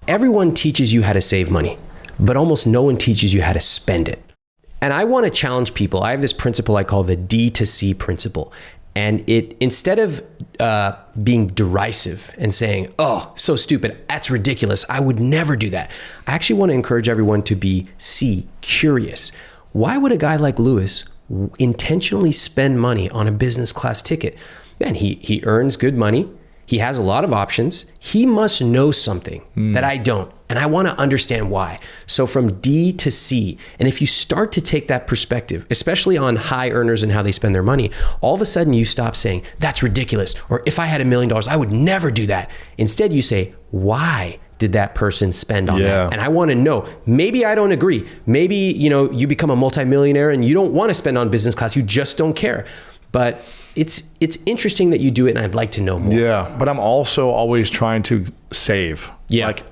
everyone teaches you how to save money, but almost no one teaches you how to spend it. And I want to challenge people. I have this principle I call the D to C principle. And it, instead of being derisive and saying, oh, so stupid, that's ridiculous, I would never do that, I actually want to encourage everyone to be C, curious. Why would a guy like Lewis intentionally spend money on a business class ticket? Man, he earns good money. He has a lot of options. He must know something that I don't. And I want to understand why. So from D to C, and if you start to take that perspective, especially on high earners and how they spend their money, all of a sudden you stop saying, that's ridiculous. Or if I had $1 million, I would never do that. Instead, you say, why did that person spend on that? And I want to know. Maybe I don't agree. Maybe, you become a multimillionaire and you don't want to spend on business class. You just don't care. But it's interesting that you do it, and I'd like to know more. Yeah, but I'm also always trying to save. Yeah. Like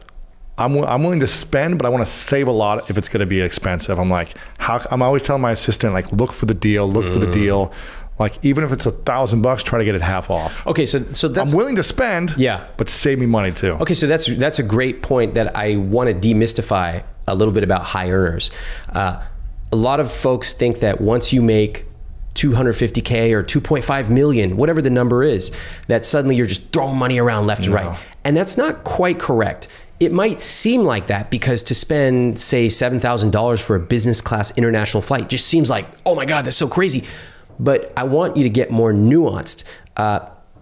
I'm willing to spend, but I want to save a lot if it's going to be expensive. I'm like, I'm always telling my assistant, like, look for the deal, look for the deal. Like, even if it's $1,000, try to get it half off. Okay, so that's... I'm willing to spend, but save me money too. Okay, so that's a great point that I want to demystify a little bit about high earners. A lot of folks think that once you make $250K or 2.5 million, whatever the number is, that suddenly you're just throwing money around left and right. And that's not quite correct. It might seem like that because to spend, say, $7,000 for a business class international flight just seems like, oh my God, that's so crazy. But I want you to get more nuanced.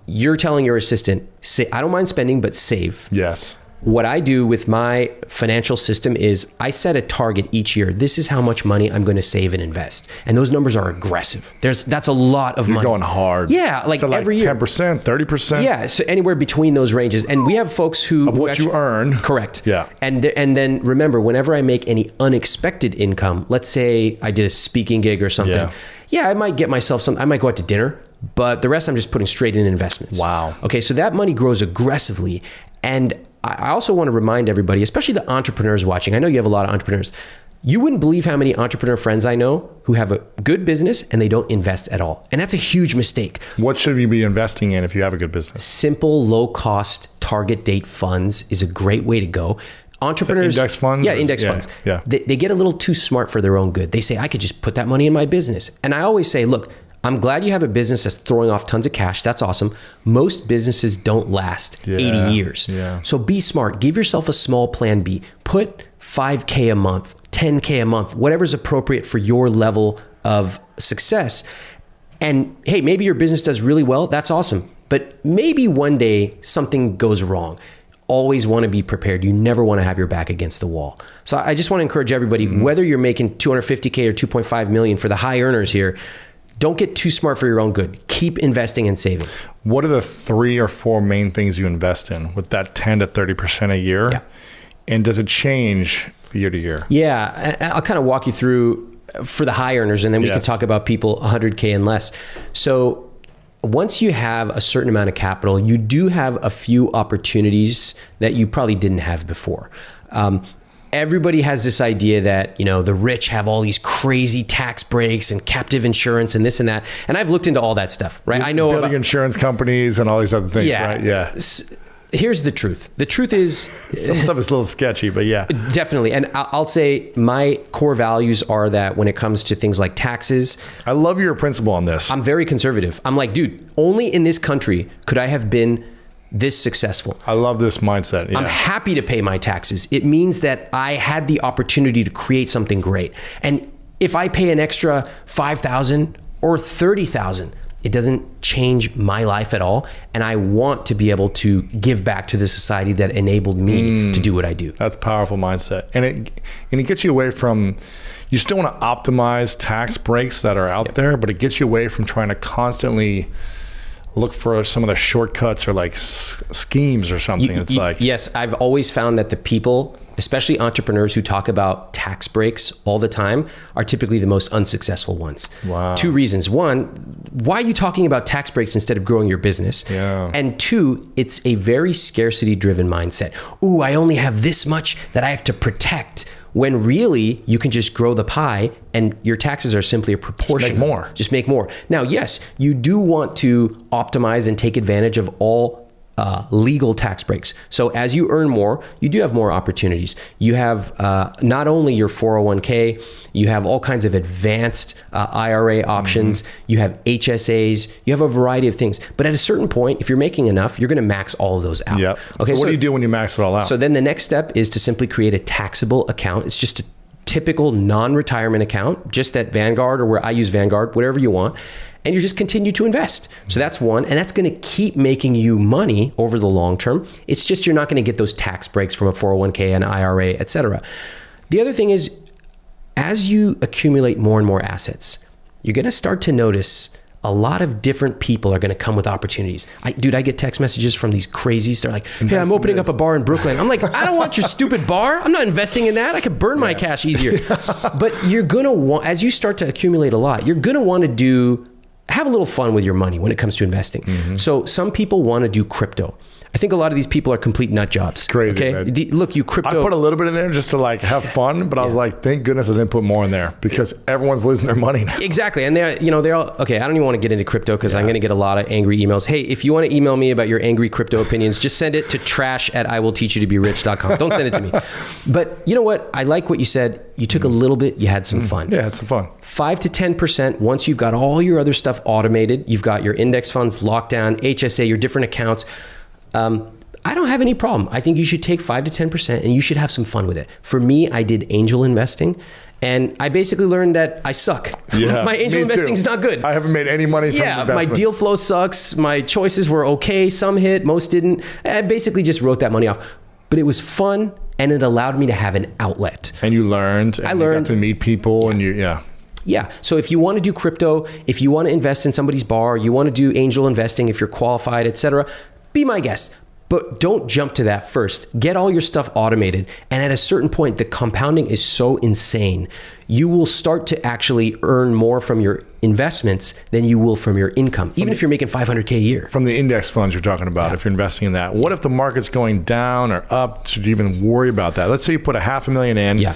You're telling your assistant, say, I don't mind spending, but save. Yes. What I do with my financial system is I set a target each year. This is how much money I'm going to save and invest. And those numbers are aggressive. That's a lot of money. You're going hard. Yeah, like every year. 10%, 30%? Yeah, so anywhere between those ranges. And we have folks who... Of what you earn. Correct. Yeah. And then remember, whenever I make any unexpected income, let's say I did a speaking gig or something. Yeah, I might get myself I might go out to dinner, but the rest I'm just putting straight in investments. Wow. Okay, so that money grows aggressively. And I also want to remind everybody, especially the entrepreneurs watching, I know you have a lot of entrepreneurs. You wouldn't believe how many entrepreneur friends I know who have a good business and they don't invest at all. And that's a huge mistake. What should you be investing in if you have a good business? Simple, low cost, target date funds is a great way to go. Entrepreneurs, index funds? Yeah, index funds. Yeah. They get a little too smart for their own good. They say, I could just put that money in my business. And I always say, look, I'm glad you have a business that's throwing off tons of cash. That's awesome. Most businesses don't last 80 years. Yeah. So be smart. Give yourself a small plan B. Put $5K a month, $10K a month, whatever's appropriate for your level of success. And hey, maybe your business does really well. That's awesome. But maybe one day something goes wrong. Always want to be prepared. You never want to have your back against the wall. So I just want to encourage everybody, whether you're making $250K or 2.5 million for the high earners here, don't get too smart for your own good. Keep investing and saving. What are the 3 or 4 main things you invest in with that 10 to 30% a year? Yeah. And does it change year to year? Yeah, I'll kind of walk you through for the high earners, and then we can talk about people 100K and less. So once you have a certain amount of capital, you do have a few opportunities that you probably didn't have before. Everybody has this idea that, the rich have all these crazy tax breaks and captive insurance and this and that. And I've looked into all that stuff, right? I know building about insurance companies and all these other things, right? Yeah. Here's the truth. The truth is... Some stuff is a little sketchy, but yeah. Definitely. And I'll say my core values are that when it comes to things like taxes... I love your principle on this. I'm very conservative. I'm like, dude, only in this country could I have been this successful. I love this mindset. Yeah. I'm happy to pay my taxes. It means that I had the opportunity to create something great. And if I pay an extra $5,000 or $30,000, it doesn't change my life at all. And I want to be able to give back to the society that enabled me to do what I do. That's a powerful mindset. And it gets you away from, you still want to optimize tax breaks that are out there, but it gets you away from trying to constantly look for some of the shortcuts or like schemes or something. It's like, yes, I've always found that the people, especially entrepreneurs who talk about tax breaks all the time, are typically the most unsuccessful ones. Wow. 2 reasons. 1, why are you talking about tax breaks instead of growing your business? Yeah. And 2, it's a very scarcity driven mindset. Ooh, I only have this much that I have to protect. When really you can just grow the pie and your taxes are simply a proportion. Just make more. Just make more. Now, yes, you do want to optimize and take advantage of all legal tax breaks. So as you earn more, you do have more opportunities. You have not only your 401k, you have all kinds of advanced IRA options, you have HSAs, you have a variety of things. But at a certain point, if you're making enough, you're going to max all of those out. Yep. Okay, so what do you do when you max it all out? So then the next step is to simply create a taxable account. It's just a typical non-retirement account, just at Vanguard or where I use Vanguard, whatever you want. And you just continue to invest. So that's one, and that's going to keep making you money over the long term. It's just you're not going to get those tax breaks from a 401k, an IRA, et cetera. The other thing is, as you accumulate more and more assets, you're going to start to notice a lot of different people are going to come with opportunities. I get text messages from these crazies. They're like, hey, I'm opening up a bar in Brooklyn. I'm like, I don't want your stupid bar. I'm not investing in that. I could burn my cash easier. But you're going to want, as you start to accumulate a lot, you're going to want to have a little fun with your money when it comes to investing. So some people want to do crypto. I think a lot of these people are complete nut jobs. It's crazy, okay? man. Look, you crypto. I put a little bit in there just to like have fun, but I was like, thank goodness I didn't put more in there because everyone's losing their money now. Exactly. And they're all, okay, I don't even want to get into crypto because I'm going to get a lot of angry emails. Hey, if you want to email me about your angry crypto opinions, just send it to trash@iwillteachyoutoberich.com. Don't send it to me. But you know what? I like what you said. You took a little bit, you had some fun. Yeah, I had some fun. 5 to 10% once you've got all your other stuff automated, you've got your index funds locked down, HSA, your different accounts. I don't have any problem. I think you should take 5 to 10% and you should have some fun with it. For me, I did angel investing and I basically learned that I suck. Yeah, my angel investing is not good. I haven't made any money from investments. My deal flow sucks. My choices were okay. Some hit, most didn't. I basically just wrote that money off. But it was fun and it allowed me to have an outlet. And you learned. And you got to meet people and Yeah. So if you want to do crypto, if you want to invest in somebody's bar, you want to do angel investing, if you're qualified, etc., be my guest. But don't jump to that first. Get all your stuff automated. And at a certain point, the compounding is so insane. You will start to actually earn more from your investments than you will from your income, even if you're making $500K a year. From the index funds you're talking about, if you're investing in that. What if the market's going down or up? Should you even worry about that? Let's say you put $500,000 in. Yeah.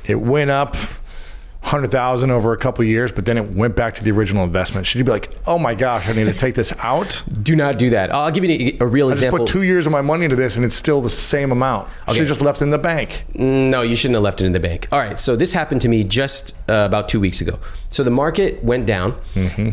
It went up 100,000 over a couple of years, but then it went back to the original investment. Should you be like, oh my gosh, I need to take this out? Do not do that. I'll give you a real example. I just put 2 years of my money into this and it's still the same amount. Okay. Should have just left it in the bank. No, you shouldn't have left it in the bank. All right, so this happened to me just about 2 weeks ago. So the market went down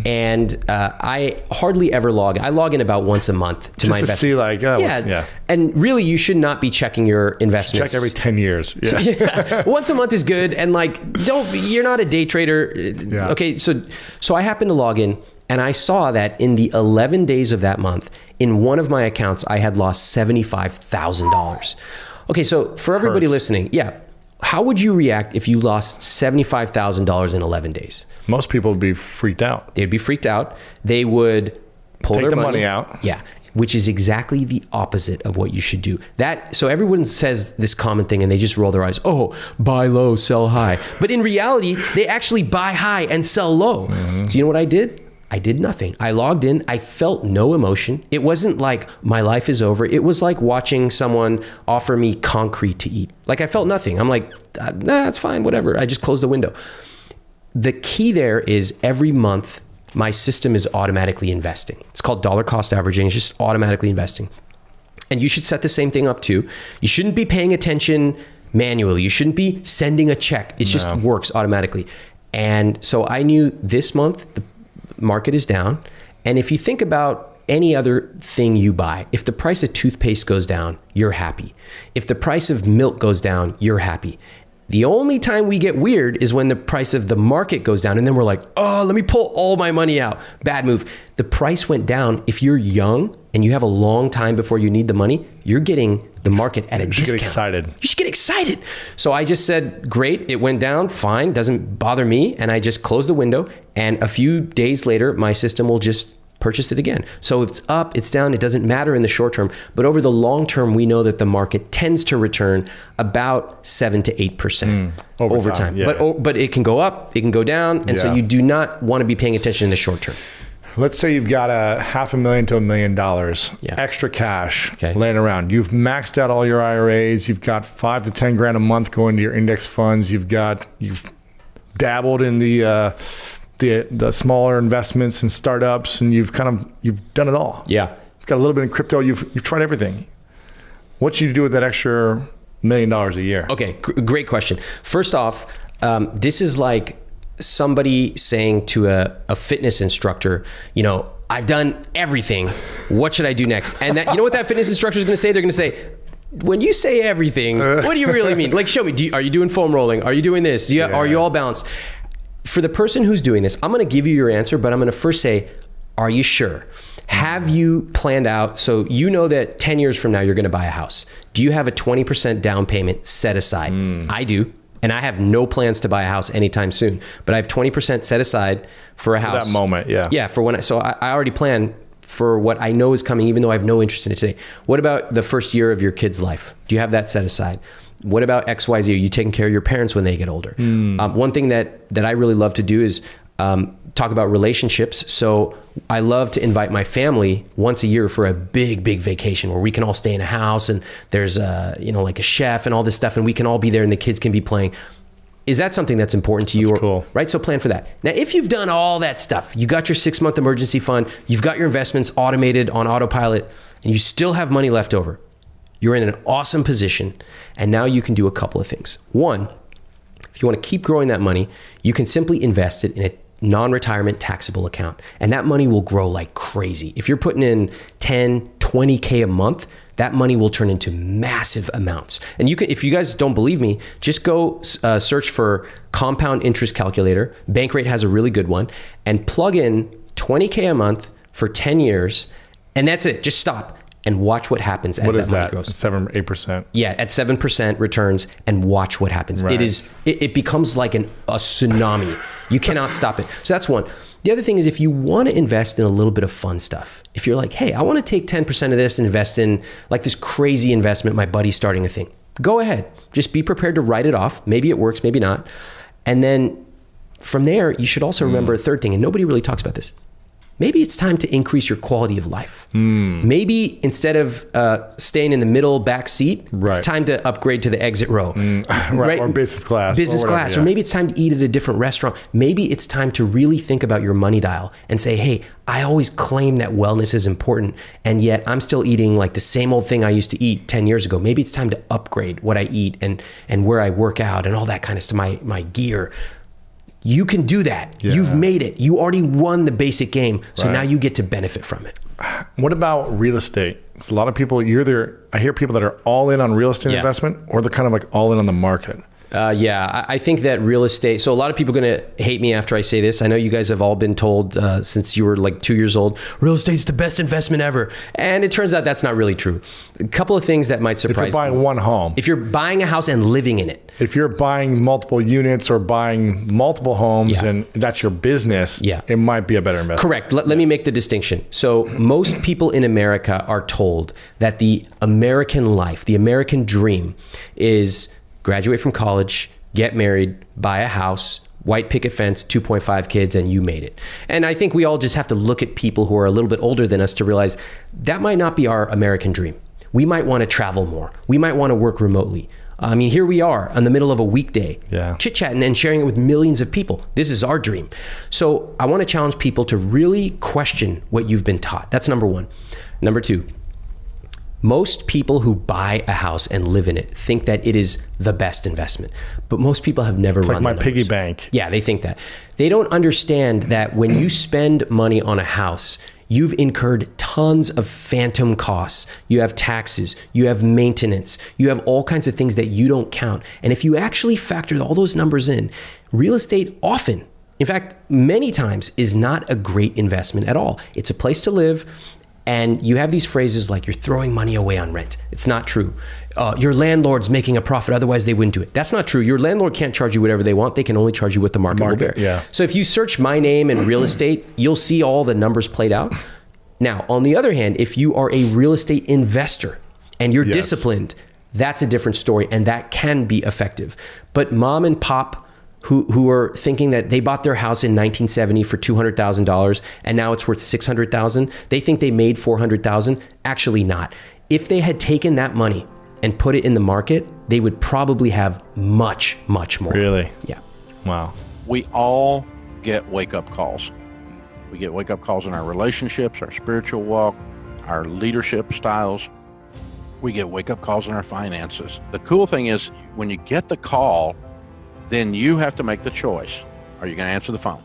and I hardly ever log. I log in about once a month to my investments. Just to see like, yeah. And really you should not be checking your investments. Check every 10 years. Yeah. Yeah. Once a month is good. And like, you're not a day trader. Yeah. Okay. So I happened to log in and I saw that in the 11 days of that month, in one of my accounts, I had lost $75,000. Okay. So for everybody listening, how would you react if you lost $75,000 in 11 days? Most people would be freaked out. They'd be freaked out. They would pull Take their the money out. Yeah. Which is exactly the opposite of what you should do. So everyone says this common thing and they just roll their eyes. Oh, buy low, sell high. But in reality, they actually buy high and sell low. So you know what I did? I did nothing. I logged in. I felt no emotion. It wasn't like my life is over. It was like watching someone offer me concrete to eat. Like I felt nothing. I'm like, nah, it's fine, whatever. I just closed the window. The key there is every month, my system is automatically investing. It's called dollar cost averaging. It's just automatically investing. And you should set the same thing up too. You shouldn't be paying attention manually. You shouldn't be sending a check. It just works automatically. And so I knew this month the market is down. And if you think about any other thing you buy, if the price of toothpaste goes down, you're happy. If the price of milk goes down, you're happy. The only time we get weird is when the price of the market goes down and then we're like, oh, let me pull all my money out. Bad move. The price went down. If you're young and you have a long time before you need the money, you're getting the market at a discount. You should get excited. You should get excited. So I just said, great, it went down, fine, doesn't bother me. And I just closed the window. And a few days later, my system will just purchase it again. So if it's up, it's down, it doesn't matter in the short term. But over the long term, we know that the market tends to return about 7 to 8% over time. Yeah. But it can go up, it can go down. And so you do not want to be paying attention in the short term. Let's say you've got $500,000 to $1 million extra cash laying around. You've maxed out all your IRAs. You've got 5 to 10 grand a month going to your index funds. You've dabbled in the smaller investments and startups, and you've done it all. Yeah. You've got a little bit in crypto. You've tried everything. What should you do with that extra $1 million a year? Okay, great question. First off, this is like somebody saying to a fitness instructor, you know, I've done everything. What should I do next? And that, you know what that fitness instructor is going to say? They're going to say, when you say everything, what do you really mean? Like, show me. Are you doing foam rolling? Are you doing this? Are you all balanced? For the person who's doing this, I'm going to give you your answer, but I'm going to first say, are you sure? Have you planned out? So you know that 10 years from now, you're going to buy a house. Do you have a 20% down payment set aside? I do. And I have no plans to buy a house anytime soon, but I have 20% set aside for a house. For that moment, yeah. Yeah, for when so I already plan for what I know is coming, even though I have no interest in it today. What about the first year of your kid's life? Do you have that set aside? What about XYZ? Are you taking care of your parents when they get older? One thing that I really love to do is talk about relationships. So I love to invite my family once a year for a big vacation where we can all stay in a house and there's like a chef and all this stuff and we can all be there and the kids can be playing. Is that something that's important to you? That's cool. Right? So plan for that. Now, if you've done all that stuff, you got your 6-month emergency fund, you've got your investments automated on autopilot, and you still have money left over, you're in an awesome position. And now you can do a couple of things. One, if you want to keep growing that money, you can simply invest it in a non-retirement taxable account. And that money will grow like crazy. If you're putting in 10, 20K a month, that money will turn into massive amounts. And you can, if you guys don't believe me, just go search for compound interest calculator. Bankrate has a really good one, and plug in 20K a month for 10 years. And that's it. Just stop and watch what happens as that money grows. 7 or 8%? Yeah, at 7% returns, and watch what happens. Right. It becomes like a tsunami. You cannot stop it. So that's one. The other thing is, if you want to invest in a little bit of fun stuff, if you're like, hey, I want to take 10% of this and invest in like this crazy investment, my buddy's starting a thing, go ahead. Just be prepared to write it off. Maybe it works, maybe not. And then from there, you should also remember a third thing, and nobody really talks about this. Maybe it's time to increase your quality of life. Maybe instead of staying in the middle back seat, it's time to upgrade to the exit row. Right. Or business class. Or maybe it's time to eat at a different restaurant. Maybe it's time to really think about your money dial and say, hey, I always claim that wellness is important, and yet I'm still eating like the same old thing I used to eat 10 years ago. Maybe it's time to upgrade what I eat and where I work out and all that kind of stuff, my gear. You can do that. Yeah. You've made it. You already won the basic game. So now you get to benefit from it. What about real estate? Because a lot of people, I hear people that are all in on real estate investment, or they're kind of like all in on the market. I think that real estate, so a lot of people are going to hate me after I say this. I know you guys have all been told since you were like 2 years old, real estate's the best investment ever. And it turns out that's not really true. A couple of things that might surprise you. If you're buying one home. If you're buying a house and living in it. If you're buying multiple units or buying multiple homes and that's your business, it might be a better investment. Correct. Let me make the distinction. So most people in America are told that the American life, the American dream is graduate from college, get married, buy a house, white picket fence, 2.5 kids, and you made it. And I think we all just have to look at people who are a little bit older than us to realize that might not be our American dream. We might want to travel more. We might want to work remotely. I mean, here we are in the middle of a weekday, chit-chatting and sharing it with millions of people. This is our dream. So I want to challenge people to really question what you've been taught. That's number one. Number two, most people who buy a house and live in it think that it is the best investment, but most people have never run the numbers. It's like my piggy bank. Yeah, they think that. They don't understand that when you spend money on a house, you've incurred tons of phantom costs. You have taxes, you have maintenance, you have all kinds of things that you don't count. And if you actually factor all those numbers in, real estate often, in fact, many times, is not a great investment at all. It's a place to live. And you have these phrases like you're throwing money away on rent. It's not true. Your landlord's making a profit, otherwise they wouldn't do it. That's not true. Your landlord can't charge you whatever they want. They can only charge you what the market will bear. Yeah. So if you search my name in real estate, you'll see all the numbers played out. Now, on the other hand, if you are a real estate investor and you're disciplined, that's a different story, and that can be effective. But mom and pop who are thinking that they bought their house in 1970 for $200,000 and now it's worth $600,000. They think they made $400,000. Actually not. If they had taken that money and put it in the market, they would probably have much, much more. Really? Yeah. Wow. We all get wake-up calls. We get wake-up calls in our relationships, our spiritual walk, our leadership styles. We get wake-up calls in our finances. The cool thing is when you get the call, then you have to make the choice. Are you going to answer the phone?